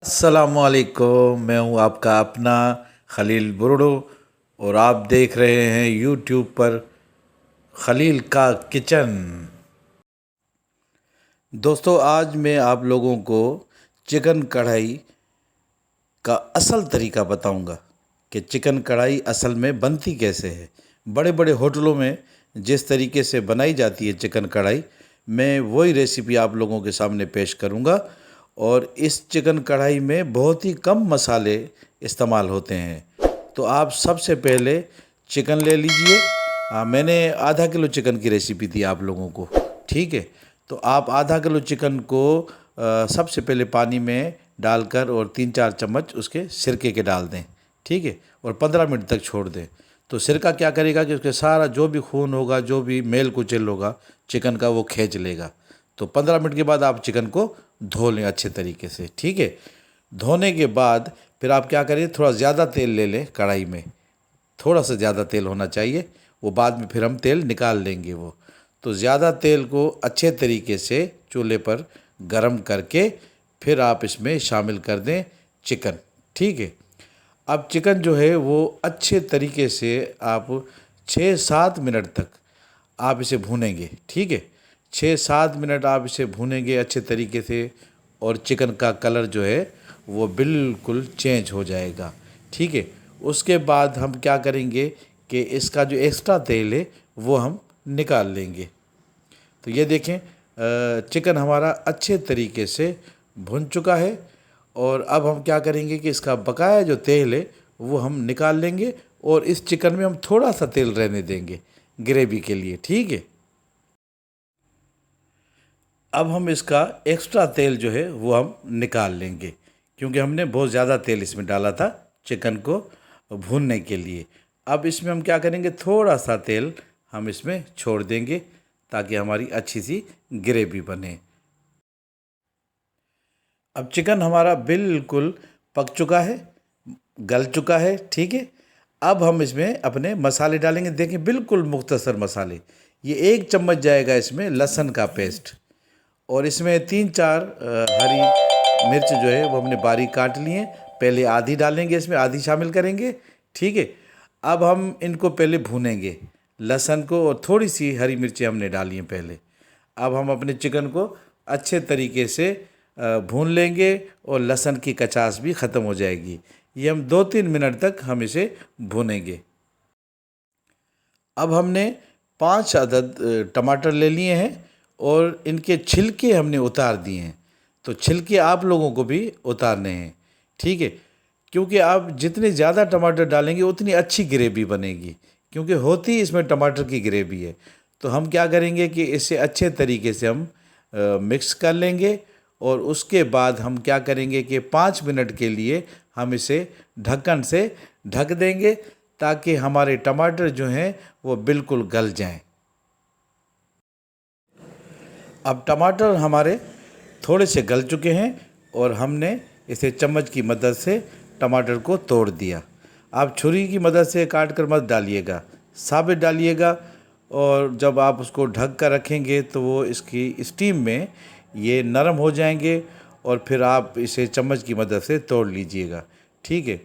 अस्सलामुअलैकुम। मैं हूं आपका अपना खलील बुरडो और आप देख रहे हैं यूट्यूब पर खलील का किचन। दोस्तों, आज मैं आप लोगों को चिकन कढ़ाई का असल तरीका बताऊंगा कि चिकन कढ़ाई असल में बनती कैसे है। बड़े बड़े होटलों में जिस तरीके से बनाई जाती है चिकन कढ़ाई, मैं वही रेसिपी आप लोगों के सामने पेश करूंगा। और इस चिकन कढ़ाई में बहुत ही कम मसाले इस्तेमाल होते हैं। तो आप सबसे पहले चिकन ले लीजिए। मैंने आधा किलो चिकन की रेसिपी दी आप लोगों को, ठीक है। तो आप आधा किलो चिकन को सबसे पहले पानी में डालकर और 3-4 चम्मच उसके सिरके के डाल दें, ठीक है। और 15 मिनट तक छोड़ दें। तो सिरका क्या करेगा कि उसके सारा जो भी खून होगा, जो भी मेल कुचल होगा चिकन का, वो खींच लेगा। तो 15 मिनट के बाद आप चिकन को धो लें अच्छे तरीके से, ठीक है। धोने के बाद फिर आप क्या करिए, थोड़ा ज़्यादा तेल ले लें कढ़ाई में। थोड़ा सा ज़्यादा तेल होना चाहिए, वो बाद में फिर हम तेल निकाल लेंगे वो। तो ज़्यादा तेल को अच्छे तरीके से चूल्हे पर गरम करके फिर आप इसमें शामिल कर दें चिकन, ठीक है। अब चिकन जो है वो अच्छे तरीके से आप 6-7 मिनट तक आप इसे भूनेंगे, ठीक है। 6-7 मिनट आप इसे भूनेंगे अच्छे तरीके से और चिकन का कलर जो है वो बिल्कुल चेंज हो जाएगा, ठीक है। उसके बाद हम क्या करेंगे कि इसका जो एक्स्ट्रा तेल है वो हम निकाल लेंगे। तो ये देखें, चिकन हमारा अच्छे तरीके से भुन चुका है। और अब हम क्या करेंगे कि इसका बकाया जो तेल है वो हम निकाल लेंगे और इस चिकन में हम थोड़ा सा तेल रहने देंगे ग्रेवी के लिए, ठीक है। अब हम इसका एक्स्ट्रा तेल जो है वो हम निकाल लेंगे, क्योंकि हमने बहुत ज़्यादा तेल इसमें डाला था चिकन को भूनने के लिए। अब इसमें हम क्या करेंगे, थोड़ा सा तेल हम इसमें छोड़ देंगे ताकि हमारी अच्छी सी ग्रेवी बने। अब चिकन हमारा बिल्कुल पक चुका है, गल चुका है, ठीक है। अब हम इसमें अपने मसाले डालेंगे। देखें, बिल्कुल मुख्तसर मसाले। ये 1 चम्मच जाएगा इसमें लहसुन का पेस्ट, और इसमें 3-4 हरी मिर्च जो है वो हमने बारीक काट लिए। पहले आधी डालेंगे, इसमें आधी शामिल करेंगे, ठीक है। अब हम इनको पहले भूनेंगे, लहसुन को, और थोड़ी सी हरी मिर्चें हमने डाली हैं पहले। अब हम अपने चिकन को अच्छे तरीके से भून लेंगे और लहसुन की कचास भी ख़त्म हो जाएगी। ये हम 2-3 मिनट तक हम इसे भूनेंगे। अब हमने 5 अदद टमाटर ले लिए हैं और इनके छिलके हमने उतार दिए हैं। तो छिलके आप लोगों को भी उतारने हैं, ठीक है। क्योंकि आप जितने ज़्यादा टमाटर डालेंगे उतनी अच्छी ग्रेवी बनेगी, क्योंकि होती इसमें टमाटर की ग्रेवी है। तो हम क्या करेंगे कि इसे अच्छे तरीके से हम मिक्स कर लेंगे। और उसके बाद हम क्या करेंगे कि 5 मिनट के लिए हम इसे ढक्कन से ढक देंगे ताकि हमारे टमाटर जो हैं वो बिल्कुल गल जाएं। अब टमाटर हमारे थोड़े से गल चुके हैं और हमने इसे चम्मच की मदद से टमाटर को तोड़ दिया। आप छुरी की मदद से काट कर मत डालिएगा, साबित डालिएगा। और जब आप उसको ढक कर रखेंगे तो वो इसकी स्टीम में ये नरम हो जाएंगे और फिर आप इसे चम्मच की मदद से तोड़ लीजिएगा, ठीक है।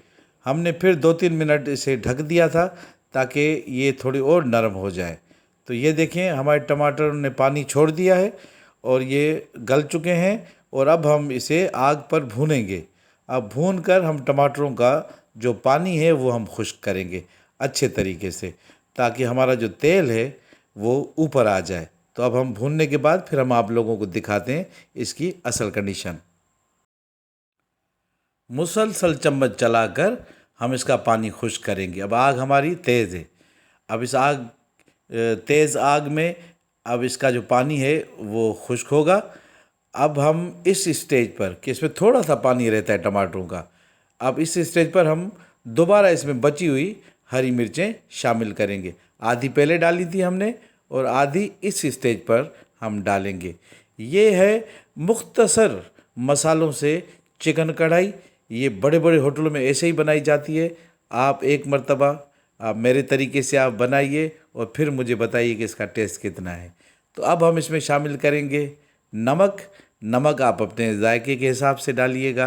हमने फिर 2-3 मिनट इसे ढक दिया था ताकि ये थोड़ी और नरम हो जाए। तो ये देखें, हमारे टमाटर ने पानी छोड़ दिया है और ये गल चुके हैं। और अब हम इसे आग पर भूनेंगे। अब भून कर हम टमाटरों का जो पानी है वो हम खुश्क करेंगे अच्छे तरीके से, ताकि हमारा जो तेल है वो ऊपर आ जाए। तो अब हम भूनने के बाद फिर हम आप लोगों को दिखाते हैं इसकी असल कंडीशन। मुसलसल चम्मच चलाकर हम इसका पानी खुश्क करेंगे। अब आग हमारी तेज़ है। अब इस तेज़ आग में अब इसका जो पानी है वो खुश्क होगा। अब हम इस स्टेज पर, कि इसमें थोड़ा सा पानी रहता है टमाटरों का, अब इस स्टेज पर हम दोबारा इसमें बची हुई हरी मिर्चें शामिल करेंगे। आधी पहले डाली थी हमने और आधी इस स्टेज पर हम डालेंगे। ये है मुख्तसर मसालों से चिकन कढ़ाई। ये बड़े बड़े होटलों में ऐसे ही बनाई जाती है। आप एक मर्तबा आप मेरे तरीके से आप बनाइए और फिर मुझे बताइए कि इसका टेस्ट कितना है। तो अब हम इसमें शामिल करेंगे नमक। नमक आप अपने जायके के हिसाब से डालिएगा,